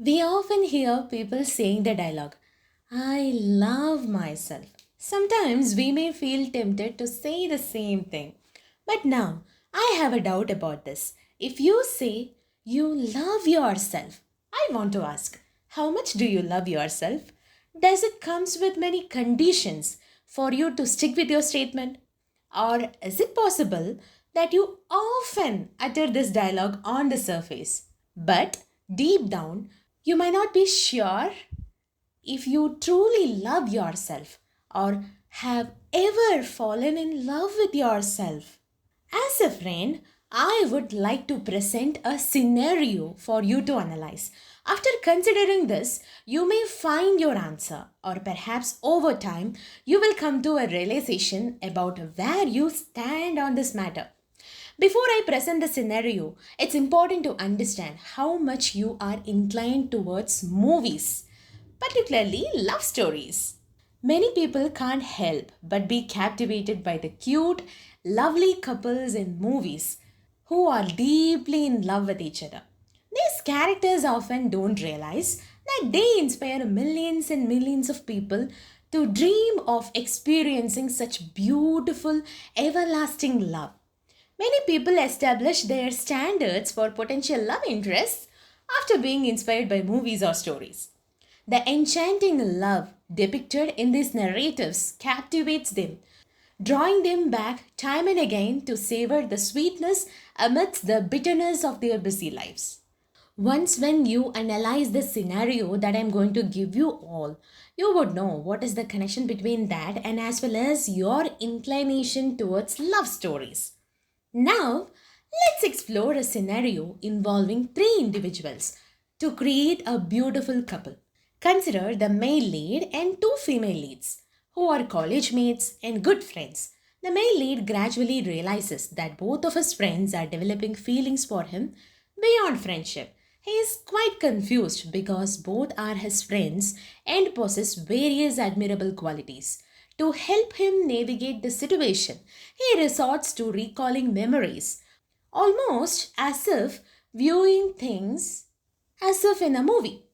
We often hear people saying the dialogue, I love myself. Sometimes we may feel tempted to say the same thing. But now, I have a doubt about this. If you say you love yourself, I want to ask, how much do you love yourself? Does it comes with many conditions for you to stick with your statement? Or is it possible that you often utter this dialogue on the surface, but deep down you might not be sure if you truly love yourself or have ever fallen in love with yourself? As a friend, I would like to present a scenario for you to analyze. After considering this, you may find your answer, or perhaps over time, you will come to a realization about where you stand on this matter. Before I present the scenario, it's important to understand how much you are inclined towards movies, particularly love stories. Many people can't help but be captivated by the cute, lovely couples in movies who are deeply in love with each other. These characters often don't realize that they inspire millions and millions of people to dream of experiencing such beautiful, everlasting love. Many people establish their standards for potential love interests after being inspired by movies or stories. The enchanting love depicted in these narratives captivates them, drawing them back time and again to savor the sweetness amidst the bitterness of their busy lives. Once, when you analyze the scenario that I'm going to give you all, you would know what is the connection between that and as well as your inclination towards love stories. Now, let's explore a scenario involving three individuals to create a beautiful couple. Consider the male lead and two female leads, who are college mates and good friends. The male lead gradually realizes that both of his friends are developing feelings for him beyond friendship. He is quite confused because both are his friends and possess various admirable qualities. To help him navigate the situation, he resorts to recalling memories, almost as if viewing things as if in a movie.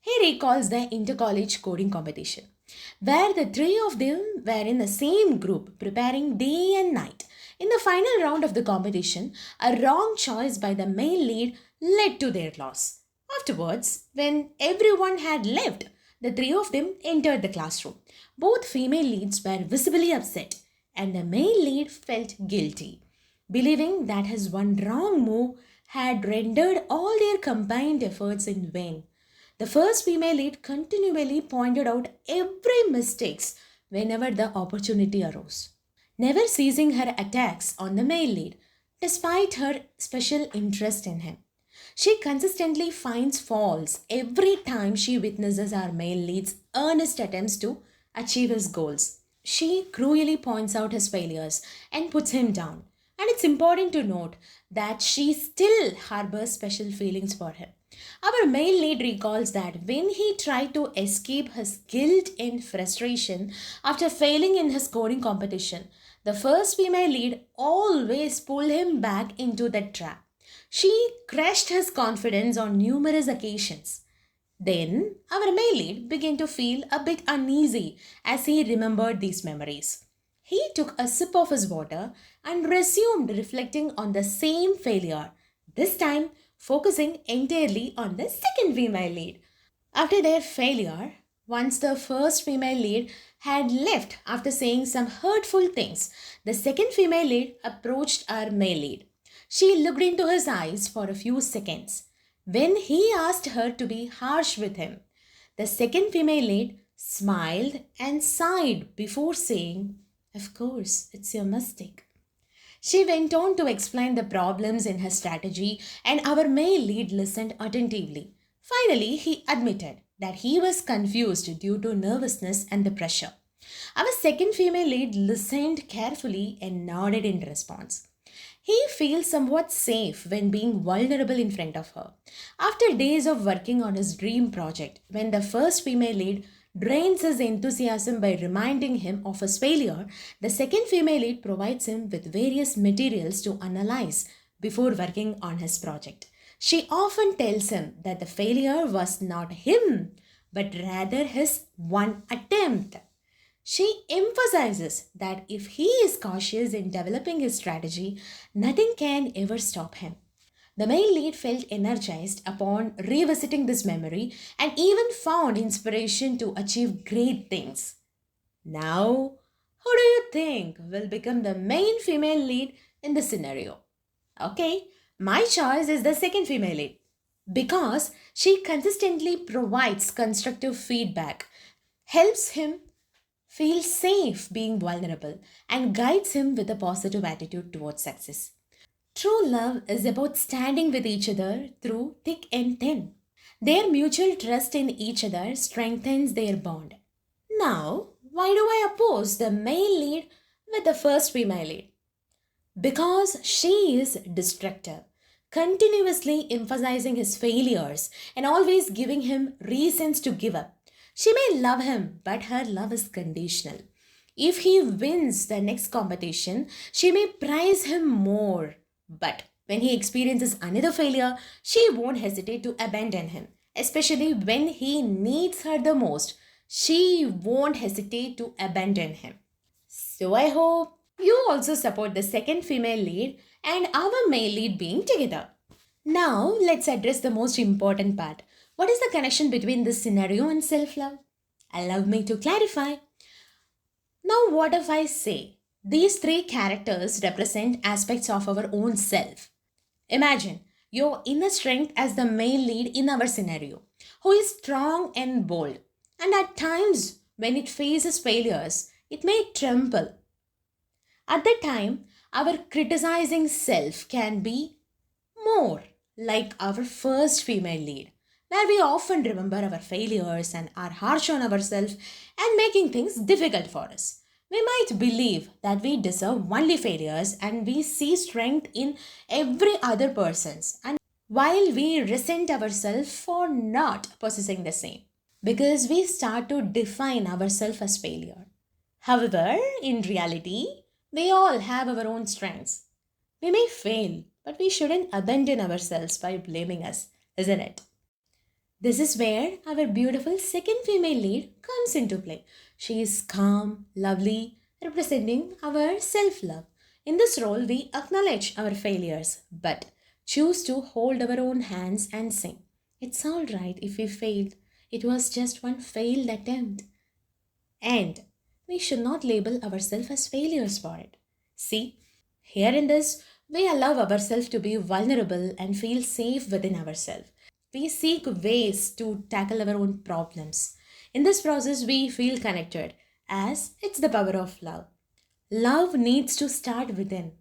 He recalls the inter-college coding competition, where the three of them were in the same group preparing day and night. In the final round of the competition, a wrong choice by the male lead led to their loss. Afterwards, when everyone had left, the three of them entered the classroom. Both female leads were visibly upset, and the male lead felt guilty, believing that his one wrong move had rendered all their combined efforts in vain. The first female lead continually pointed out every mistakes whenever the opportunity arose, never ceasing her attacks on the male lead, despite her special interest in him. She consistently finds faults every time she witnesses our male lead's earnest attempts to achieve his goals. She cruelly points out his failures and puts him down. And it's important to note that she still harbors special feelings for him. Our male lead recalls that when he tried to escape his guilt and frustration after failing in his coding competition, the first female lead always pulled him back into that trap. She crushed his confidence on numerous occasions. Then, our male lead began to feel a bit uneasy as he remembered these memories. He took a sip of his water and resumed reflecting on the same failure, this time focusing entirely on the second female lead. After their failure, once the first female lead had left after saying some hurtful things, the second female lead approached our male lead. She looked into his eyes for a few seconds. When he asked her to be harsh with him, the second female lead smiled and sighed before saying, Of course, it's your mistake. She went on to explain the problems in her strategy, and our male lead listened attentively. Finally, he admitted that he was confused due to nervousness and the pressure. Our second female lead listened carefully and nodded in response. He feels somewhat safe when being vulnerable in front of her. After days of working on his dream project, when the first female lead drains his enthusiasm by reminding him of his failure, the second female lead provides him with various materials to analyze before working on his project. She often tells him that the failure was not him, but rather his one attempt. She emphasizes that if he is cautious in developing his strategy, nothing can ever stop him. The male lead felt energized upon revisiting this memory and even found inspiration to achieve great things. Now, who do you think will become the main female lead in this scenario? Okay, my choice is the second female lead because she consistently provides constructive feedback, helps him feel safe being vulnerable, and guides him with a positive attitude towards success. True love is about standing with each other through thick and thin. Their mutual trust in each other strengthens their bond. Now, why do I oppose the male lead with the first female lead? Because she is destructive, continuously emphasizing his failures and always giving him reasons to give up. She may love him, but her love is conditional. If he wins the next competition, she may prize him more. But when he experiences another failure, she won't hesitate to abandon him, especially when he needs her the most. She won't hesitate to abandon him. So I hope you also support the second female lead and our male lead being together. Now let's address the most important part. What is the connection between this scenario and self love? Allow me to clarify. Now, what if I say these three characters represent aspects of our own self? Imagine your inner strength as the male lead in our scenario, who is strong and bold, and at times when it faces failures, it may tremble. At that time, our criticizing self can be more like our first female lead, where we often remember our failures and are harsh on ourselves and making things difficult for us. We might believe that we deserve only failures and we see strength in every other person's, and while we resent ourselves for not possessing the same, because we start to define ourselves as failure. However, in reality, we all have our own strengths. We may fail, but we shouldn't abandon ourselves by blaming us, isn't it? This is where our beautiful second female lead comes into play. She is calm, lovely, representing our self love. In this role, we acknowledge our failures but choose to hold our own hands and sing. It's all right if we failed. It was just one failed attempt. And we should not label ourselves as failures for it. See, here in this, we allow ourselves to be vulnerable and feel safe within ourselves. We seek ways to tackle our own problems. In this process, we feel connected as it's the power of love. Love needs to start within.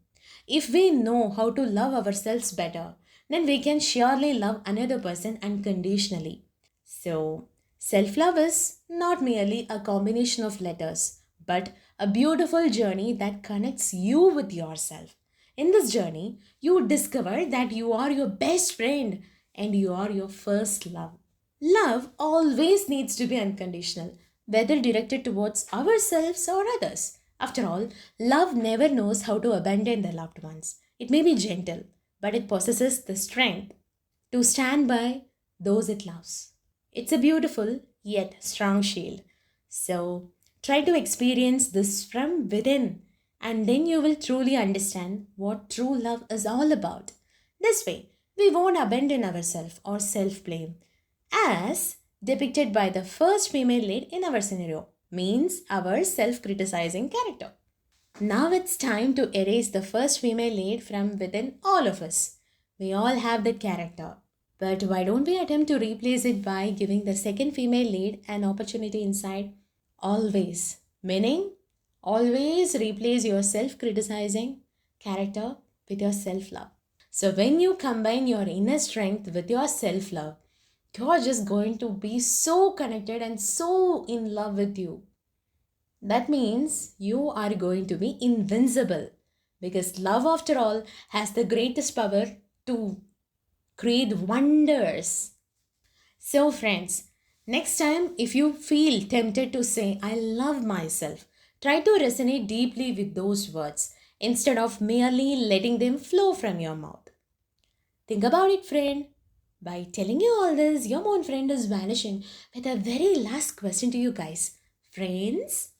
If we know how to love ourselves better, then we can surely love another person unconditionally. So, self love is not merely a combination of letters, but a beautiful journey that connects you with yourself. In this journey, you discover that you are your best friend and you are your first love. Love always needs to be unconditional, whether directed towards ourselves or others. After all, love never knows how to abandon the loved ones. It may be gentle, but it possesses the strength to stand by those it loves. It's a beautiful yet strong shield. So, try to experience this from within, and then you will truly understand what true love is all about. This way, we won't abandon ourselves or self blame, as depicted by the first female lead in our scenario, means our self criticizing character. Now it's time to erase the first female lead from within all of us. We all have that character. But why don't we attempt to replace it by giving the second female lead an opportunity inside? Always. Meaning, always replace your self criticizing character with your self love. So, when you combine your inner strength with your self love, you're just going to be so connected and so in love with you. That means you are going to be invincible because love, after all, has the greatest power to create wonders. So, friends, next time if you feel tempted to say, I love myself, try to resonate deeply with those words instead of merely letting them flow from your mouth. Think about it, friend. By telling you all this, your moon friend is vanishing with a very last question to you guys. Friends,